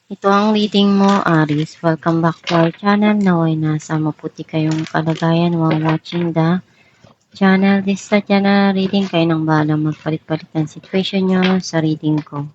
Ito ang reading mo, Aries. Welcome back to our channel. Naway nasa maputi kayong kalagayan while watching the channel. This is the channel reading. Kayo nang bahala magpalit-palit ng situation nyo sa reading ko.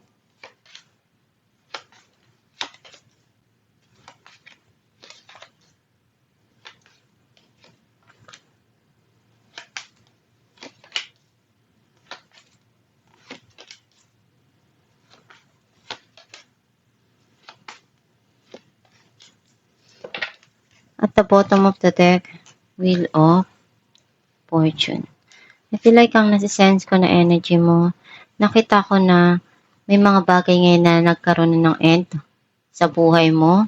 At the bottom of the deck, Wheel of Fortune. I feel like ang nasisense ko na energy mo, nakita ko na may mga bagay ngayon na nagkaroon na ng end sa buhay mo.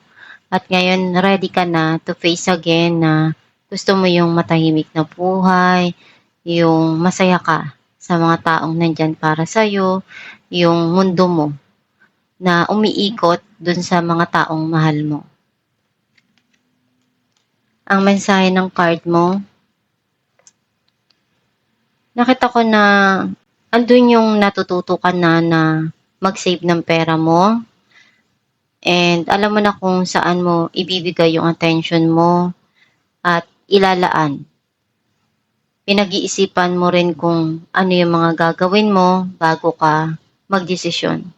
At ngayon, ready ka na to face again na gusto mo yung matahimik na buhay, yung masaya ka sa mga taong nandyan para sa'yo, yung mundo mo na umiikot dun sa mga taong mahal mo. Ang mensahe ng card mo, nakita ko na andun yung natututo ka na mag-save ng pera mo. And alam mo na kung saan mo ibibigay yung attention mo at ilalaan. Pinag-iisipan mo rin kung ano yung mga gagawin mo bago ka magdesisyon.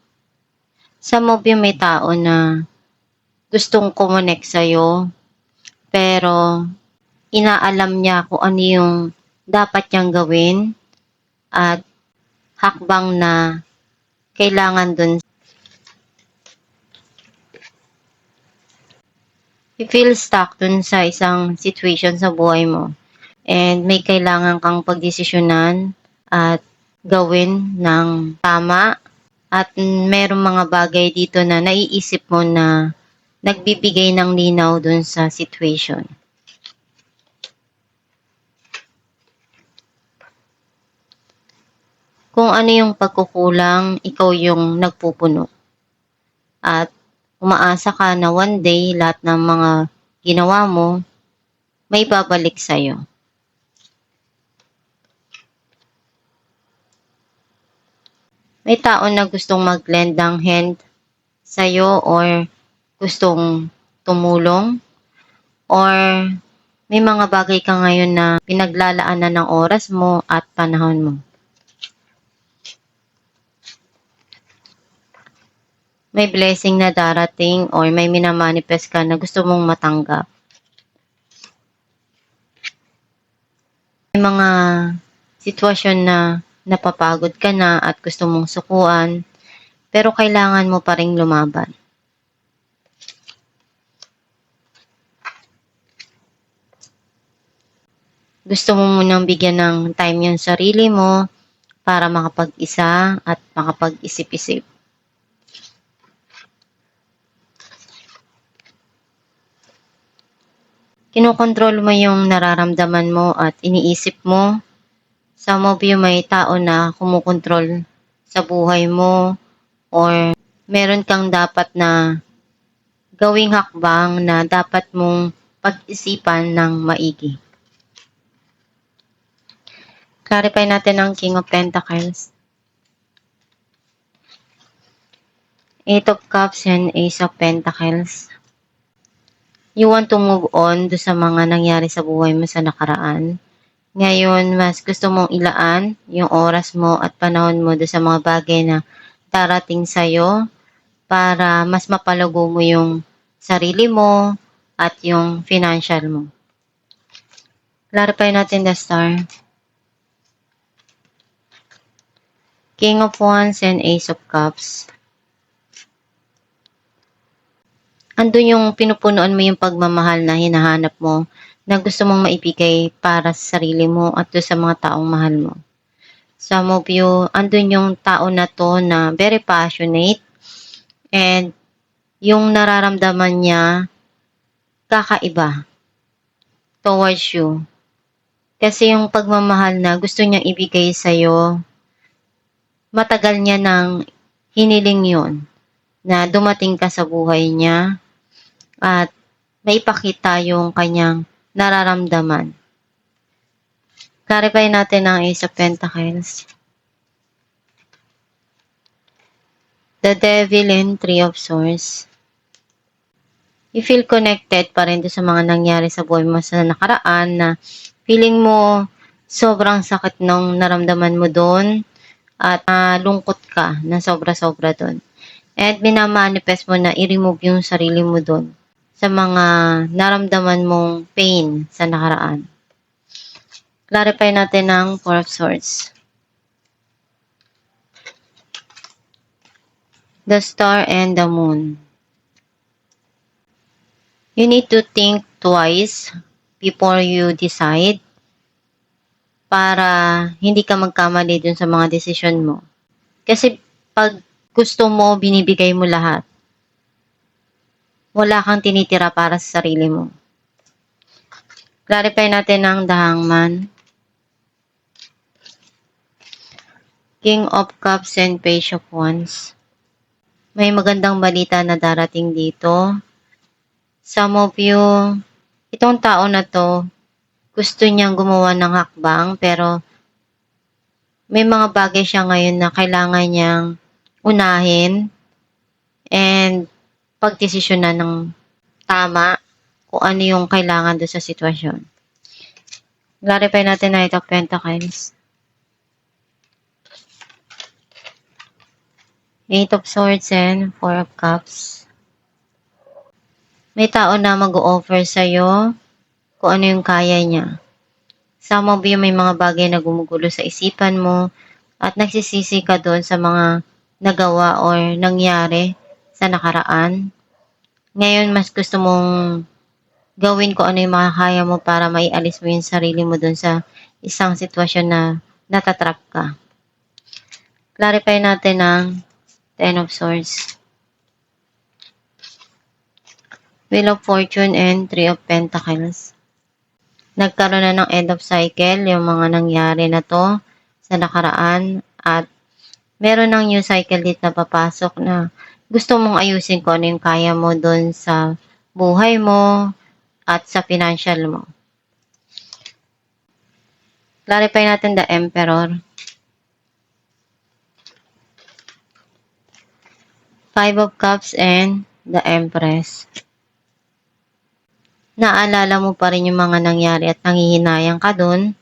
Sa mobile may tao na gustong kumonek sa'yo, pero inaalam niya kung ano yung dapat niyang gawin at hakbang na kailangan dun. You feel stuck dun sa isang situation sa buhay mo and may kailangan kang pagdesisyonan at gawin ng tama at merong mga bagay dito na naiisip mo na nagbibigay ng linaw dun sa situation. Kung ano yung pagkukulang, ikaw yung nagpupuno. At umaasa ka na one day, lahat ng mga ginawa mo, may babalik sa'yo. May tao na gustong mag-lend ng hand sa'yo or gustong tumulong or may mga bagay ka ngayon na pinaglalaanan ng oras mo at panahon mo. May blessing na darating or may minamanifest ka na gusto mong matanggap. May mga sitwasyon na napapagod ka na at gusto mong sukuan, pero kailangan mo pa ring lumaban. Gusto mo munang bigyan ng time yung sarili mo para makapag-isa at makapag-isip-isip. Kinokontrol mo yung nararamdaman mo at iniisip mo. Sa mobile may tao na kumukontrol sa buhay mo or meron kang dapat na gawing hakbang na dapat mong pag-isipan ng maigi. Clarify natin ang King of Pentacles, Eight of Cups and Ace of Pentacles. You want to move on do sa mga nangyari sa buhay mo sa nakaraan. Ngayon, mas gusto mong ilaan yung oras mo at panahon mo do sa mga bagay na darating sa'yo para mas mapalago mo yung sarili mo at yung financial mo. Clarify natin the star. King of Wands and Ace of Cups. Andun yung pinupunuan mo yung pagmamahal na hinahanap mo na gusto mong maibigay para sa sarili mo at sa mga taong mahal mo. Some of you, andun yung tao na to na very passionate and yung nararamdaman niya kakaiba towards you. Kasi yung pagmamahal na gusto niyang ibigay sa'yo, matagal niya nang hiniling yun na dumating ka sa buhay niya at maipakita yung kanyang nararamdaman. Clarify natin ang Ace of Pentacles, the Devil and Three of Swords. you feel connected pa rin sa mga nangyari sa buhay mo sa nakaraan na feeling mo sobrang sakit nung naramdaman mo doon at lungkot ka na sobra-sobra doon. At minamanifest mo na i-remove yung sarili mo doon sa mga naramdaman mong pain sa nakaraan. Clarify natin ang Four of Swords. The Star and the Moon. You need to think twice before you decide para hindi ka magkamali dun sa mga desisyon mo. Kasi pag gusto mo, binibigay mo lahat. Wala kang tinitira para sa sarili mo. Clarify natin ang The Hangman. King of Cups and Page of Wands. May magandang balita na darating dito. Some of you, itong tao na to, gusto niyang gumawa ng hakbang pero may mga bagay siya ngayon na kailangan niyang unahin and pagdesisyonan ng tama kung ano yung kailangan doon sa sitwasyon. Clarify natin Knight of Pentacles. Eight of Swords and Four of Cups. May tao na mag-o-offer sa'yo kung ano yung kaya niya. Some of you may mga bagay na gumugulo sa isipan mo at nagsisisi ka doon sa mga nagawa or nangyari sa nakaraan. Ngayon, mas gusto mong gawin kung ano yung makakaya mo para maialis mo yung sarili mo doon sa isang sitwasyon na natatrap ka. Clarify natin ang Ten of Swords. Wheel of Fortune and Three of Pentacles. Nagkaroon na ng end of cycle yung mga nangyari na to sa nakaraan at meron ng new cycle dito na papasok na gusto mong ayusin kung ano yung kaya mo doon sa buhay mo at sa financial mo. Clarify natin the Emperor. Five of Cups and the Empress. Naalala mo pa rin yung mga nangyari at nangihinayang ka doon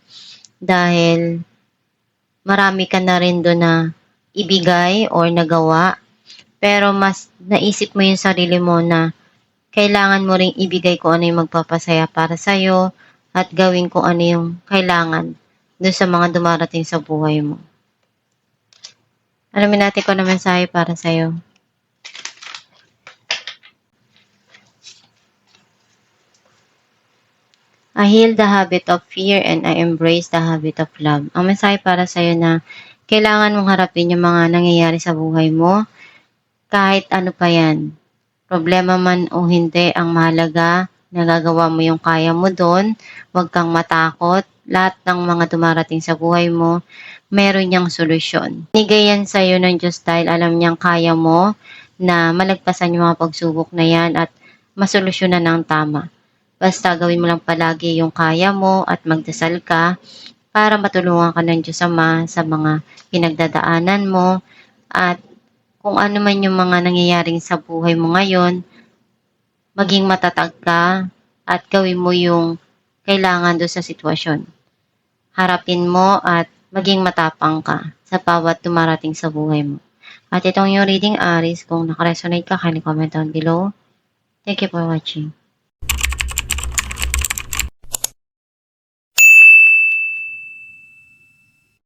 dahil marami ka na rin doon na ibigay or nagawa pero mas naisip mo yung sarili mo na kailangan mo ring ibigay kung ano yung magpapasaya para sa'yo at gawin kung ano yung kailangan doon sa mga dumarating sa buhay mo. Alamin natin kung ano mensahe para sa'yo. I heal the habit of fear and I embrace the habit of love. Ang mensahe para sa'yo na kailangan mong harapin yung mga nangyayari sa buhay mo kahit ano pa yan. Problema man o hindi, ang mahalaga, nagagawa mo yung kaya mo doon. Huwag kang matakot. Lahat ng mga dumarating sa buhay mo, meron niyang solusyon. Nigay yan sa'yo ng Diyos dahil alam niyang kaya mo na malagpasan yung mga pagsubok na yan at masolusyonan ng tama. Basta gawin mo lang palagi yung kaya mo at magdasal ka para matulungan ka ng Diyos Ama sa mga pinagdadaanan mo at kung ano man yung mga nangyayaring sa buhay mo ngayon, maging matatag ka at gawin mo yung kailangan doon sa sitwasyon. Harapin mo at maging matapang ka sa bawat dumarating sa buhay mo. At itong yung reading Aries, kung nakaresonate ka, kindly comment down below. Thank you for watching.